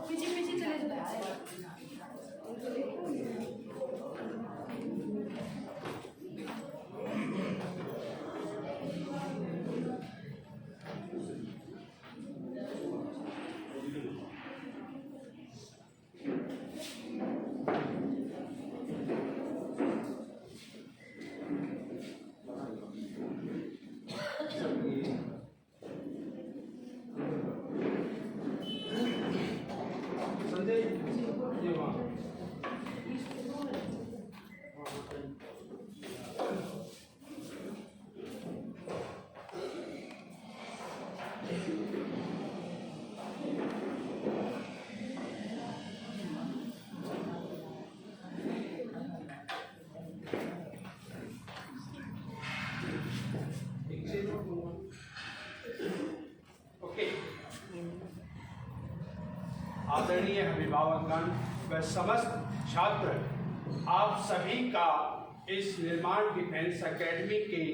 पीछे पीछे चले जाओ। आदरणीय अभिभावकगण व समस्त छात्र, आप सभी का इस निर्माण डिफेंस एकेडमी के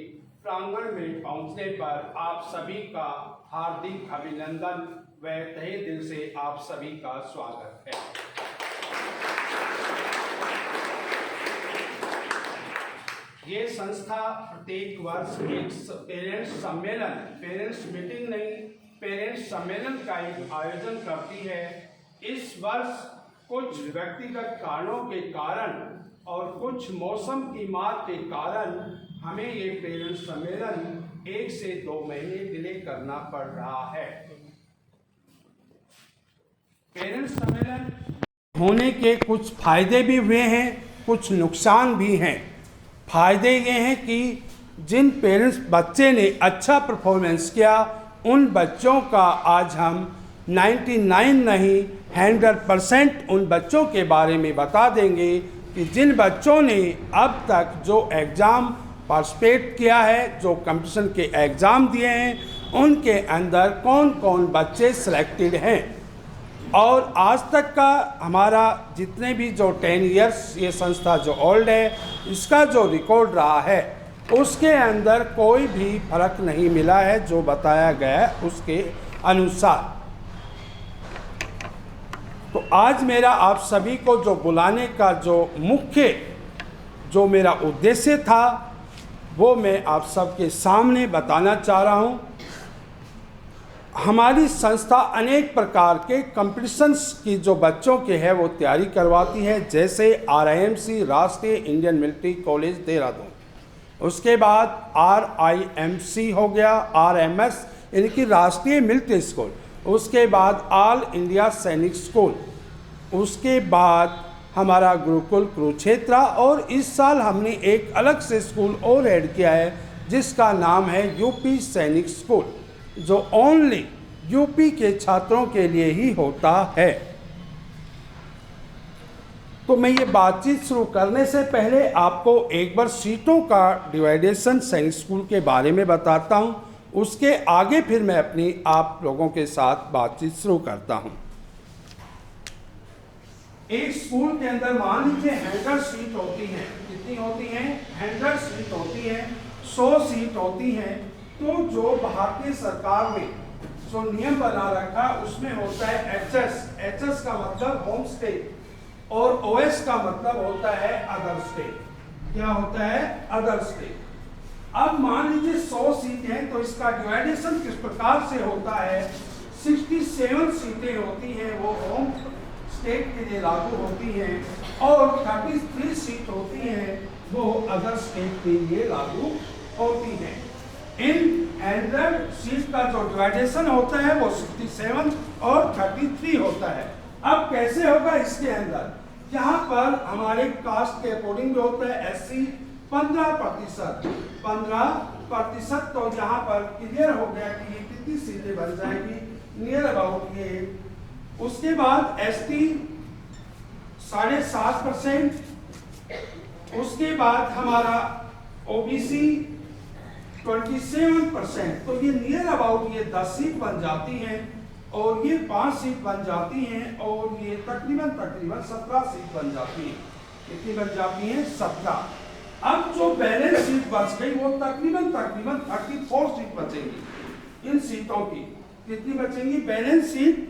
प्रांगण में पहुंचने पर आप सभी का हार्दिक अभिनंदन व तहे दिल से आप सभी का स्वागत है। ये संस्था प्रत्येक वर्ष एक पेरेंट्स मीटिंग नहीं, पेरेंट्स सम्मेलन का एक आयोजन करती है। इस वर्ष कुछ व्यक्तिगत कारणों के कारण और कुछ मौसम की मार के कारण हमें ये पेरेंट्स सम्मेलन 1 से 2 महीने डिले करना पड़ रहा है। पेरेंट्स सम्मेलन होने के कुछ फायदे भी हुए हैं, कुछ नुकसान भी हैं। फायदे ये हैं कि जिन पेरेंट्स बच्चे ने अच्छा परफॉर्मेंस किया, उन बच्चों का आज हम 99 नहीं 100% उन बच्चों के बारे में बता देंगे कि जिन बच्चों ने अब तक जो एग्ज़ाम पार्टिसिपेट किया है, जो कंपटीशन के एग्ज़ाम दिए हैं, उनके अंदर कौन कौन बच्चे सिलेक्टेड हैं। और आज तक का हमारा जितने भी जो 10 इयर्स ये संस्था जो ओल्ड है, इसका जो रिकॉर्ड रहा है, उसके अंदर कोई भी फर्क नहीं मिला है जो बताया गया है उसके अनुसार। तो आज मेरा आप सभी को जो बुलाने का जो मुख्य जो मेरा उद्देश्य था, वो मैं आप सबके सामने बताना चाह रहा हूँ। हमारी संस्था अनेक प्रकार के कंपटीशंस की जो बच्चों के है वो तैयारी करवाती है, जैसे RIMC राष्ट्रीय इंडियन मिलिट्री कॉलेज देहरादून, उसके बाद RIMC हो गया, RMS यानी कि राष्ट्रीय मिलिट्री स्कूल, उसके बाद ऑल इंडिया सैनिक स्कूल, उसके बाद हमारा गुरुकुल कुरुक्षेत्रा, और इस साल हमने एक अलग से स्कूल और ऐड किया है जिसका नाम है यूपी सैनिक स्कूल, जो ओनली यूपी के छात्रों के लिए ही होता है। तो मैं ये बातचीत शुरू करने से पहले आपको एक बार सीटों का डिवाइडेशन सैनिक स्कूल के बारे में बताता हूँ, उसके आगे फिर मैं अपनी आप लोगों के साथ बातचीत शुरू करता हूँ। एक स्कूल के अंदर मान लीजिए 100 सीट होती हैं। कितनी होती हैं? 100 सीट होती हैं, 100 सीट होती हैं। तो जो भारतीय सरकार ने जो नियम बना रखा उसमें होता है HS का मतलब होम स्टेट और OS का मतलब होता है अदर स्टेट। क्या होता है? Other state. अब मान लीजिए 100 सीटें हैं, तो इसका डिवाइडेशन किस प्रकार से होता है? 67 सीटें होती हैं वो होम स्टेट के लिए लागू होती हैं और 33 सीट होती हैं वो अदर स्टेट के लिए लागू होती हैं। इन 100 सीट का जो डिवाइडेशन होता है वो 67 और 33 होता है। अब कैसे होगा इसके अंदर? यहाँ पर हमारे कास्ट के अकॉर्डिंग जो होता है SC 15%, तो यहाँ पर क्लियर हो गया कि ये कितनी सीटें बन जाएंगी, नियर अबाउट ये। उसके बाद ST 7.5%, उसके बाद हमारा OBC 27%, तो ये नियर अबाउट ये 10 सीट बन जाती हैं और ये 5 सीट बन जाती हैं और ये तकरीबन 17 सीट बन जाती हैं। कितनी बन जाती हैं? 17। अब जो बैलेंस सीट सीट बच गई वो तकरीबन 34 सीट बचेंगी। इन सीटों की कितनी बचेंगी? बैलेंस सीट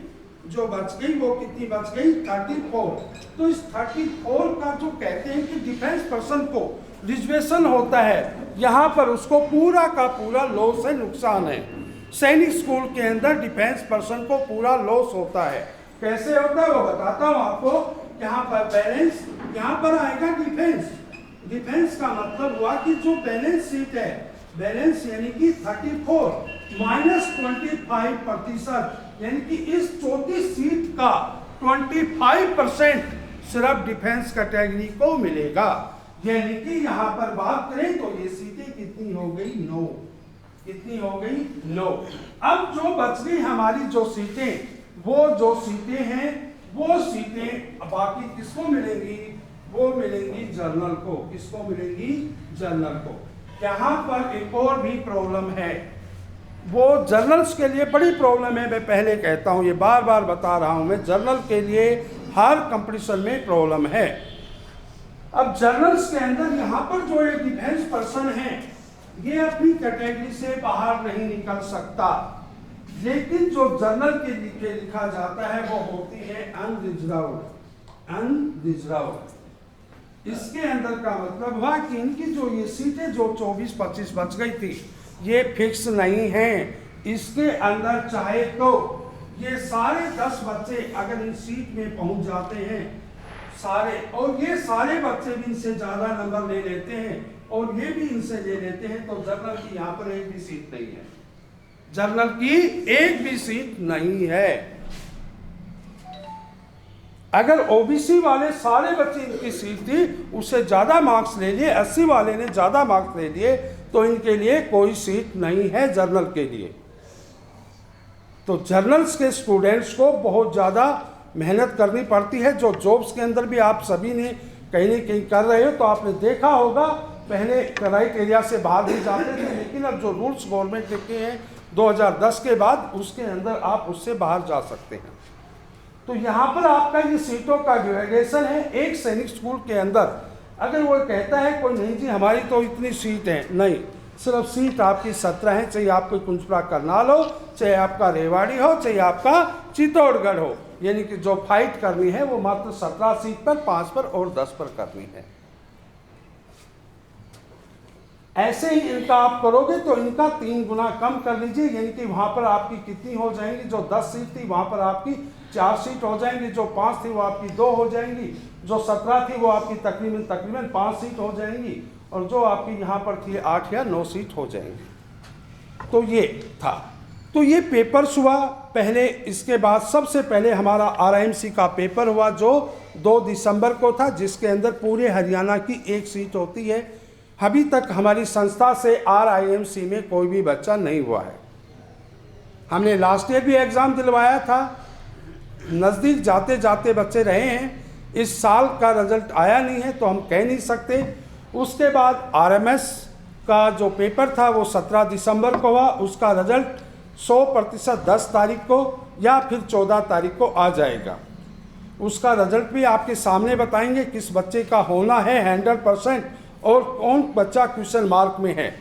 जो बच गई वो कितनी बच गई? 34। तो इस 34 का जो कहते हैं कि डिफेंस पर्सन को रिजर्वेशन होता है, यहाँ पर उसको पूरा का पूरा लॉस है, नुकसान है। सैनिक स्कूल के अंदर डिफेंस पर्सन को पूरा लॉस होता है। कैसे होता है वो बताता हूँ आपको। यहाँ पर बैलेंस, यहाँ पर आएगा डिफेंस। डिफेंस का मतलब हुआ कि जो बैलेंस सीट है, बैलेंस यानी कि 34 माइनस 25%, यानी कि इस चौथी सीट का 25% सिर्फ डिफेंस कैटेगरी को मिलेगा। यानी कि यहाँ पर बात करें तो ये सीटें कितनी हो गई? 9। कितनी हो गई? 9। अब जो बच गई हमारी जो सीटें, वो जो सीटें हैं वो सीटें बाकी किसको मिलेंगी? वो मिलेंगी जनरल को। किसको मिलेंगी? जनरल को। यहाँ पर एक और भी प्रॉब्लम है, वो जर्नल्स के लिए बड़ी प्रॉब्लम है। मैं पहले कहता हूँ, ये बार बार बता रहा हूँ मैं, जर्नल के लिए हर कंपटीशन में प्रॉब्लम है। अब जर्नल्स के अंदर यहाँ पर जो एक डिफेंस पर्सन है, ये अपनी कैटेगरी से बाहर नहीं निकल सकता, लेकिन जो जर्नल के लिए लिखा जाता है वो होती है अनरिजर्व्ड। अनरिजर्व्ड इसके अंदर का मतलब हुआ कि इनकी जो ये सीटें जो 24-25 बच गई थी, ये फिक्स नहीं है। इसके अंदर चाहे तो ये सारे 10 बच्चे अगर इन सीट में पहुंच जाते हैं सारे, और ये सारे बच्चे भी इनसे ज्यादा नंबर ले लेते हैं और ये भी इनसे ले लेते हैं, तो जनरल की यहाँ पर एक भी सीट नहीं है। जनरल की एक भी सीट नहीं है। अगर ओबीसी वाले सारे बच्चे इनकी सीट थी, उससे ज्यादा मार्क्स ले लिए, 80 वाले ने ज्यादा मार्क्स ले लिए, तो इनके लिए कोई सीट नहीं है जर्नल के लिए। तो जर्नल्स के स्टूडेंट्स को बहुत ज़्यादा मेहनत करनी पड़ती है। जो जॉब्स के अंदर भी आप सभी ने कहीं न कहीं कर रहे हो, तो आपने देखा होगा पहले क्राइटेरिया से बाहर भी जाते थे, लेकिन अब जो रूल्स गवर्नमेंट लिखे हैं 2010 के बाद, उसके अंदर आप उससे बाहर जा सकते हैं। तो यहाँ पर आपका ये सीटों का ग्रेडेशन है। एक सैनिक स्कूल के अंदर अगर वो कहता है कोई नहीं जी हमारी तो इतनी सीट है, नहीं, सिर्फ सीट आपकी 17 है। चाहे आपको कुंजपुरा करनाल हो, चाहे आपका रेवाड़ी हो, चाहे आपका चित्तौड़गढ़ हो, यानी कि जो फाइट करनी है वो मात्र 17 सीट पर, 5 पर और 10 पर करनी है। ऐसे ही इनका आप करोगे तो इनका 3 गुना कम कर लीजिए, यानी कि वहां पर आपकी कितनी हो जाएंगी? जो 10 सीट थी वहां पर आपकी 4 सीट हो जाएंगी, जो 5 थी वो आपकी 2 हो जाएंगी, जो 17 थी वो आपकी तकरीबन 5 सीट हो जाएंगी, और जो आपकी यहाँ पर थी 8 या 9 सीट हो जाएंगी। तो ये था। तो ये पेपर्स हुआ पहले। इसके बाद सबसे पहले हमारा आरआईएमसी का पेपर हुआ जो 2 दिसंबर को था, जिसके अंदर पूरे हरियाणा की 1 सीट होती है। अभी तक हमारी संस्था से आरआईएमसी में कोई भी बच्चा नहीं हुआ है। हमने लास्ट ईयर भी एग्ज़ाम दिलवाया था, नज़दीक जाते जाते बच्चे रहे हैं। इस साल का रिजल्ट आया नहीं है तो हम कह नहीं सकते। उसके बाद आरएमएस का जो पेपर था वो 17 दिसंबर को हुआ। उसका रिजल्ट 100% 10 तारीख को या फिर 14 तारीख को आ जाएगा। उसका रिजल्ट भी आपके सामने बताएंगे किस बच्चे का होना है 100% और कौन बच्चा क्वेश्चन मार्क में है।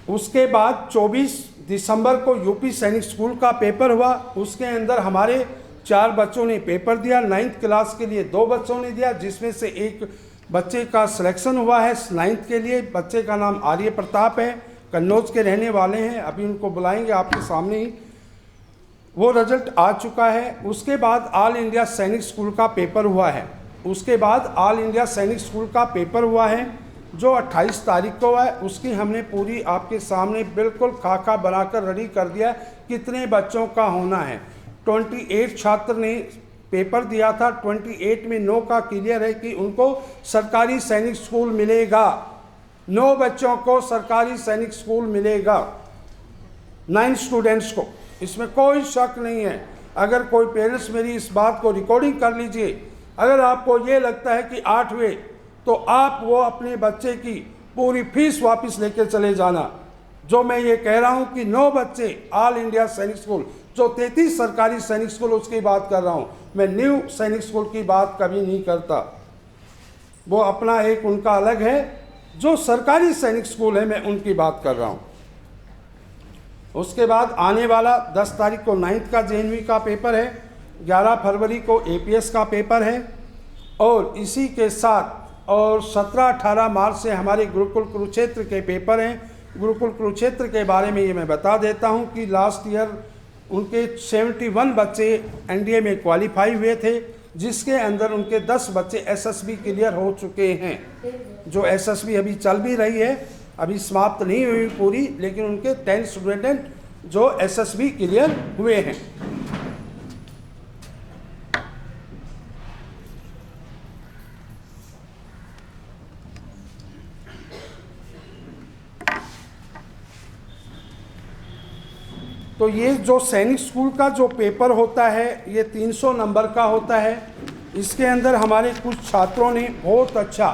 उसके बाद 24 दिसंबर को यूपी सैनिक स्कूल का पेपर हुआ। उसके अंदर हमारे 4 बच्चों ने पेपर दिया। 9th क्लास के लिए 2 बच्चों ने दिया, जिसमें से एक बच्चे का सिलेक्शन हुआ है 9th के लिए। बच्चे का नाम आर्य प्रताप है, कन्नौज के रहने वाले हैं। अभी उनको बुलाएंगे आपके सामने ही। वो रिजल्ट आ चुका है। उसके बाद ऑल इंडिया सैनिक स्कूल का पेपर हुआ है। उसके बाद ऑल इंडिया सैनिक स्कूल का पेपर हुआ है जो 28 तारीख को हुआ है। उसकी हमने पूरी आपके सामने बिल्कुल खाका बनाकर रेडी कर दिया कितने बच्चों का होना है। 28 छात्र ने पेपर दिया था। 28 में 9 का क्लियर है कि उनको सरकारी सैनिक स्कूल मिलेगा। 9 बच्चों को सरकारी सैनिक स्कूल मिलेगा, 9 स्टूडेंट्स को, इसमें कोई शक नहीं है। अगर कोई पेरेंट्स मेरी इस बात को रिकॉर्डिंग कर लीजिए, अगर आपको ये लगता है कि 8 हुए तो आप वो अपने बच्चे की पूरी फीस वापस लेकर चले जाना। जो मैं ये कह रहा हूँ कि 9 बच्चे ऑल इंडिया सैनिक स्कूल, जो 33 सरकारी सैनिक स्कूल उसकी बात कर रहा हूँ मैं, न्यू सैनिक स्कूल की बात कभी नहीं करता। वो अपना एक उनका अलग है जो सरकारी सैनिक स्कूल है मैं उनकी बात कर रहा हूँ। उसके बाद आने वाला 10 तारीख को 9th का JNV का पेपर है, 11 फरवरी को APS का पेपर है, और इसी के साथ और 17-18 मार्च से हमारे गुरुकुल कुरुक्षेत्र के पेपर हैं। गुरुकुल कुरुक्षेत्र के बारे में ये मैं बता देता हूँ कि लास्ट ईयर उनके 71 बच्चे NDA में क्वालिफाई हुए थे, जिसके अंदर उनके 10 बच्चे SSB क्लियर हो चुके हैं। जो SSB अभी चल भी रही है, अभी समाप्त नहीं हुई पूरी, लेकिन उनके 10 स्टूडेंट जो SSB क्लियर हुए हैं। तो ये जो सैनिक स्कूल का जो पेपर होता है ये 300 नंबर का होता है। इसके अंदर हमारे कुछ छात्रों ने बहुत अच्छा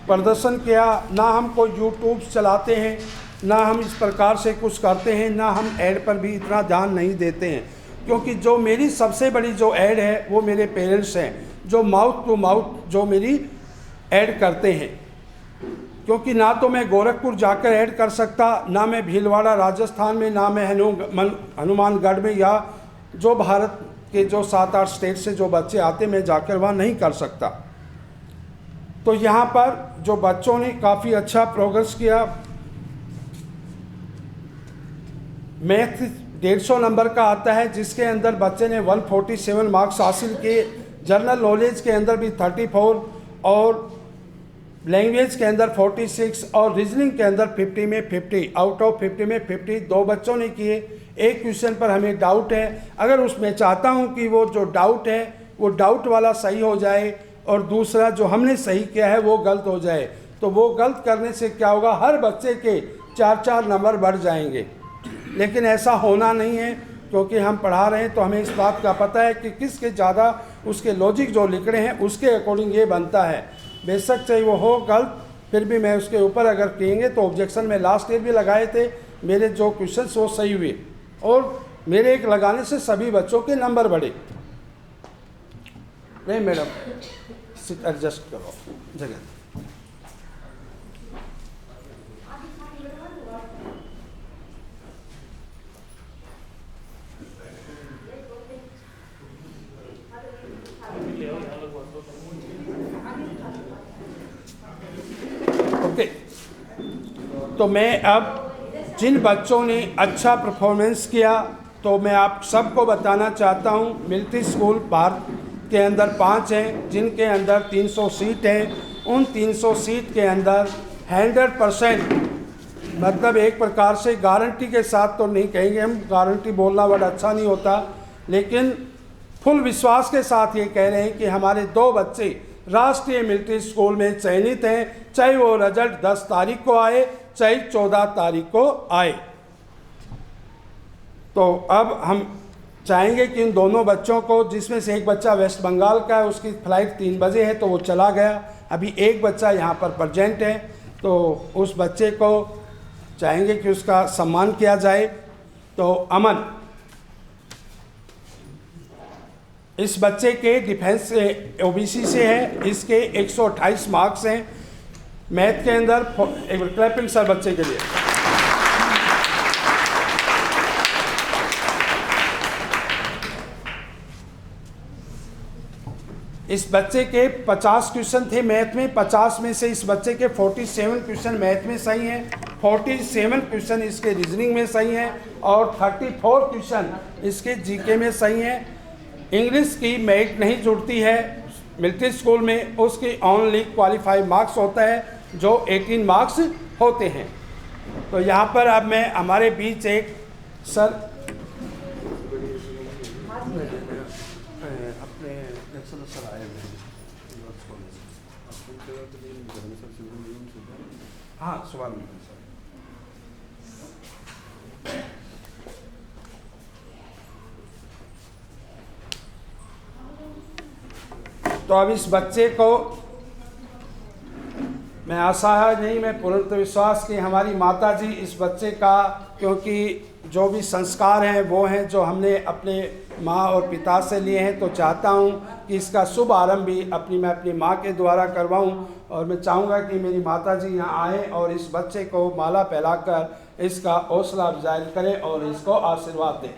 प्रदर्शन किया। ना हम कोई यूट्यूब चलाते हैं, ना हम इस प्रकार से कुछ करते हैं, ना हम ऐड पर भी इतना ध्यान नहीं देते हैं, क्योंकि जो मेरी सबसे बड़ी जो ऐड है वो मेरे पेरेंट्स हैं, जो माउथ टू माउथ जो मेरी ऐड करते हैं। क्योंकि ना तो मैं गोरखपुर जाकर ऐड कर सकता, ना मैं भीलवाड़ा राजस्थान में, ना मैं हनुमानगढ़ में, या जो भारत के जो 7-8 स्टेट से जो बच्चे आते मैं जाकर वहाँ नहीं कर सकता। तो यहाँ पर जो बच्चों ने काफ़ी अच्छा प्रोग्रेस किया। मैथ 150 नंबर का आता है, जिसके अंदर बच्चे ने 147 मार्क्स हासिल किए। जनरल नॉलेज के अंदर भी 34, और लैंग्वेज के अंदर 46, और रीजनिंग के अंदर 50 में 50, आउट ऑफ 50 में 50 दो बच्चों ने किए। एक क्वेश्चन पर हमें डाउट है, अगर उसमें चाहता हूं कि वो जो डाउट है वो डाउट वाला सही हो जाए, और दूसरा जो हमने सही किया है वो गलत हो जाए, तो वो गलत करने से क्या होगा, हर बच्चे के 4-4 नंबर बढ़ जाएंगे। लेकिन ऐसा होना नहीं है, क्योंकि हम पढ़ा रहे हैं तो हमें इस बात का पता है कि किसके ज़्यादा उसके लॉजिक जो लिख रहे हैं उसके अकॉर्डिंग ये बनता है। बेशक चाहे वो हो गलत, फिर भी मैं उसके ऊपर अगर कहेंगे तो ऑब्जेक्शन में लास्ट ईयर भी लगाए थे। मेरे जो क्वेश्चन वो सही हुए, और मेरे एक लगाने से सभी बच्चों के नंबर बढ़े। नहीं मैडम, सीट एडजस्ट करो जगह। ओके, तो मैं अब जिन बच्चों ने अच्छा परफॉर्मेंस किया तो मैं आप सबको बताना चाहता हूं, मिलिट्री स्कूल भारत के अंदर 5 हैं, जिनके अंदर 300 सीट हैं। उन 300 सीट के अंदर 100%, मतलब एक प्रकार से गारंटी के साथ तो नहीं कहेंगे हम, गारंटी बोलना वर्ड अच्छा नहीं होता, लेकिन फुल विश्वास के साथ ये कह रहे हैं कि हमारे 2 बच्चे राष्ट्रीय मिलिट्री स्कूल में चयनित हैं, चाहे वो रिजल्ट 10 तारीख को आए चाहे 14 तारीख को आए। तो अब हम चाहेंगे कि इन दोनों बच्चों को, जिसमें से एक बच्चा वेस्ट बंगाल का है, उसकी फ़्लाइट 3 बजे है तो वो चला गया, अभी एक बच्चा यहाँ पर प्रेजेंट है, तो उस बच्चे को चाहेंगे कि उसका सम्मान किया जाए। तो अमन, इस बच्चे के डिफेंस से OBC से है, इसके 128 मार्क्स हैं मैथ के अंदर। एक क्लैपिंग सर बच्चे के लिए। इस बच्चे के 50 क्वेश्चन थे मैथ में, 50 में से इस बच्चे के 47 क्वेश्चन मैथ में सही हैं, 47 क्वेश्चन इसके रीजनिंग में सही हैं, और 34 क्वेश्चन इसके GK में सही हैं। इंग्लिश की मेरिट नहीं जुड़ती है मिलिट्री स्कूल में, उसकी ओनली क्वालिफाई मार्क्स होता है जो 18 मार्क्स होते हैं। तो यहाँ पर अब मैं हमारे बीच एक सर अपने सर आए हैं, हाँ सवाल में सर। तो अब इस बच्चे को मैं आशा है नहीं, मैं पूर्ण विश्वास कि हमारी माता जी इस बच्चे का, क्योंकि जो भी संस्कार हैं वो हैं जो हमने अपने माँ और पिता से लिए हैं, तो चाहता हूँ कि इसका शुभ आरंभ भी मैं अपनी माँ के द्वारा करवाऊँ। और मैं चाहूँगा कि मेरी माता जी यहाँ आए और इस बच्चे को माला पहनाकर इसका हौसला अफजाई करें और इसको आशीर्वाद दें।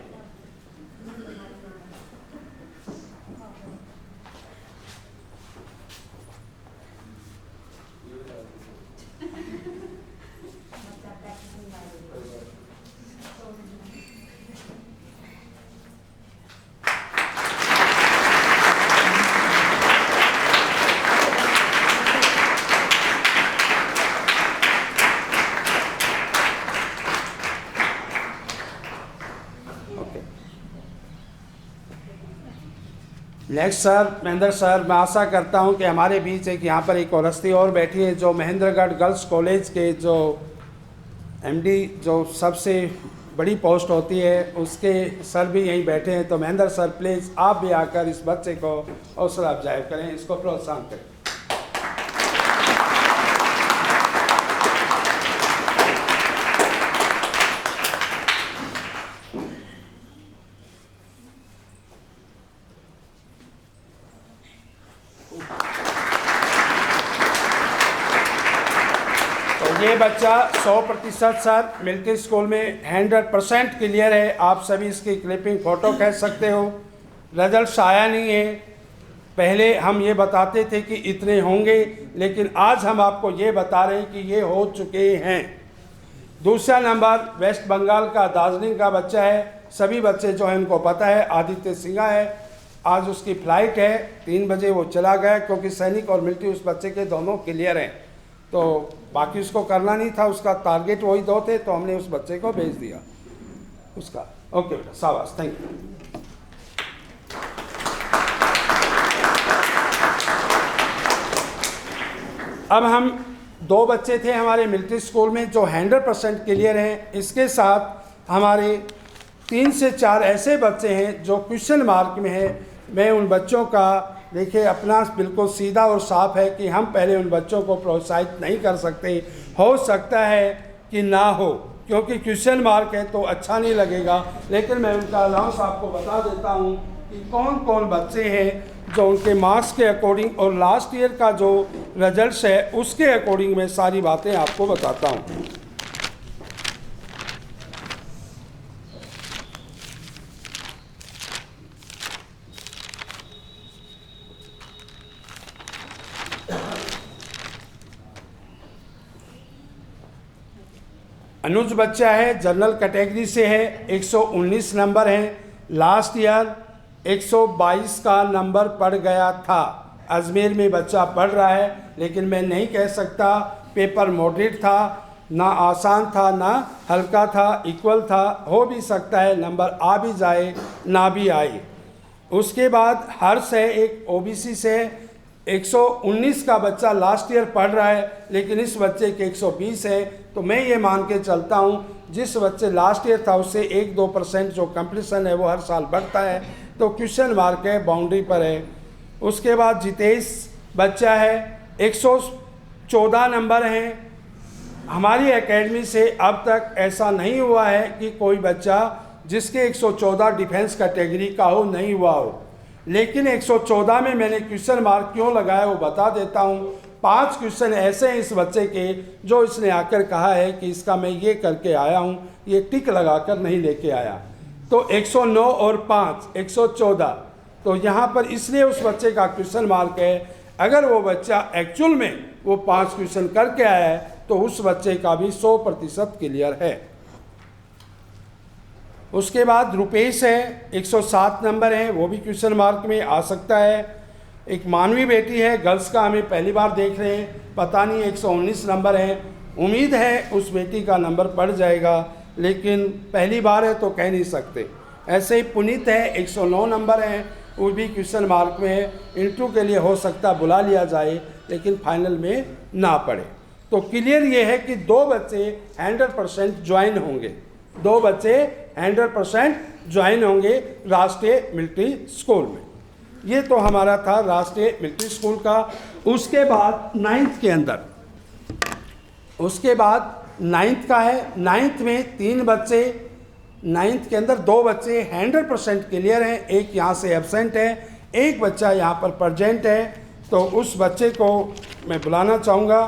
नेक्स्ट सर, महेंद्र सर, मैं आशा करता हूं कि हमारे बीच एक यहाँ पर एक औरस्ती और बैठी है जो महेंद्रगढ़ गर्ल्स कॉलेज के जो एमडी जो सबसे बड़ी पोस्ट होती है उसके सर भी यहीं बैठे हैं। तो महेंद्र सर प्लीज़ आप भी आकर इस बच्चे को हौसला अफजाई करें, इसको प्रोत्साहन करें। ये बच्चा 100% सर मिलिट्री स्कूल में 100% क्लियर है। आप सभी इसकी क्लिपिंग फ़ोटो कह सकते हो। रिजल्ट आया नहीं है, पहले हम ये बताते थे कि इतने होंगे, लेकिन आज हम आपको ये बता रहे हैं कि ये हो चुके हैं। दूसरा नंबर वेस्ट बंगाल का दार्जिलिंग का बच्चा है। सभी बच्चे जो हैं उनको पता है, आदित्य सिंघा है। आज उसकी फ़्लाइट है, 3 बजे वो चला गया क्योंकि सैनिक और मिलिट्री उस बच्चे के दोनों क्लियर हैं। तो बाकी उसको करना नहीं था, उसका टारगेट वही 2 थे, तो हमने उस बच्चे को भेज दिया उसका। ओके बेटा, शाबाश, थैंक यू। अब हम 2 बच्चे थे हमारे मिलिट्री स्कूल में जो 100% क्लियर हैं। इसके साथ हमारे 3 से 4 ऐसे बच्चे हैं जो क्वेश्चन मार्क में हैं। मैं उन बच्चों का देखिए अपना बिल्कुल सीधा और साफ है कि हम पहले उन बच्चों को प्रोत्साहित नहीं कर सकते। हो सकता है कि ना हो, क्योंकि क्वेश्चन मार्क है तो अच्छा नहीं लगेगा, लेकिन मैं उनका अलाउंस आपको बता देता हूं कि कौन कौन बच्चे हैं जो उनके मार्क्स के अकॉर्डिंग और लास्ट ईयर का जो रिजल्ट है उसके अकॉर्डिंग मैं सारी बातें आपको बताता हूँ। अनुज बच्चा है, जनरल कैटेगरी से है, 119 नंबर है। लास्ट ईयर 122 का नंबर पड़ गया था। अजमेर में बच्चा पढ़ रहा है, लेकिन मैं नहीं कह सकता पेपर मॉडरेट था, ना आसान था ना हल्का था, इक्वल था। हो भी सकता है नंबर आ भी जाए ना भी आए। उसके बाद हर्ष है, एक ओबीसी से 119 का बच्चा लास्ट ईयर पढ़ रहा है, लेकिन इस बच्चे के 120 है। तो मैं ये मान के चलता हूँ जिस बच्चे लास्ट ईयर था उससे 1-2% जो कंप्लीसन है वो हर साल बढ़ता है, तो क्वेश्चन मार्क है, बाउंड्री पर है। उसके बाद जितेश बच्चा है, 114 नंबर हैं। हमारी एकेडमी से अब तक ऐसा नहीं हुआ है कि कोई बच्चा जिसके 114 डिफेंस कैटेगरी का हो नहीं हुआ हो, लेकिन 114 में मैंने क्वेश्चन मार्क क्यों लगाया वो बता देता हूँ। 5 क्वेश्चन ऐसे हैं इस बच्चे के जो इसने आकर कहा है कि इसका मैं ये करके आया हूँ, ये टिक लगाकर नहीं लेके आया। तो 109 और 5 114, तो यहाँ पर इसलिए उस बच्चे का क्वेश्चन मार्क है। अगर वो बच्चा एक्चुअल में वो 5 क्वेश्चन करके आया है तो उस बच्चे का भी 100% क्लियर है। उसके बाद रुपेश है, 107 नंबर है, वो भी क्वेश्चन मार्क में आ सकता है। एक मानवी बेटी है, गर्ल्स का हमें पहली बार देख रहे हैं, पता नहीं 119 नंबर है। उम्मीद है उस बेटी का नंबर बढ़ जाएगा, लेकिन पहली बार है तो कह नहीं सकते। ऐसे ही पुनीत है, 109 नंबर है, वो भी क्वेश्चन मार्क में है। इंटरव्यू के लिए हो सकता बुला लिया जाए, लेकिन फाइनल में ना पड़े। तो क्लियर ये है कि 2 बच्चे 100% ज्वाइन होंगे, 2 बच्चे 100% ज्वाइन होंगे राष्ट्रीय मिलिट्री स्कूल में। ये तो हमारा था राष्ट्रीय मिलिट्री स्कूल का। उसके बाद 9th के अंदर उसके बाद 9th का है। 9th में 3 बच्चे, 9th के अंदर 2 बच्चे 100% क्लियर हैं, एक यहाँ से एब्सेंट है, एक बच्चा यहाँ पर प्रेजेंट है। तो उस बच्चे को मैं बुलाना चाहूँगा।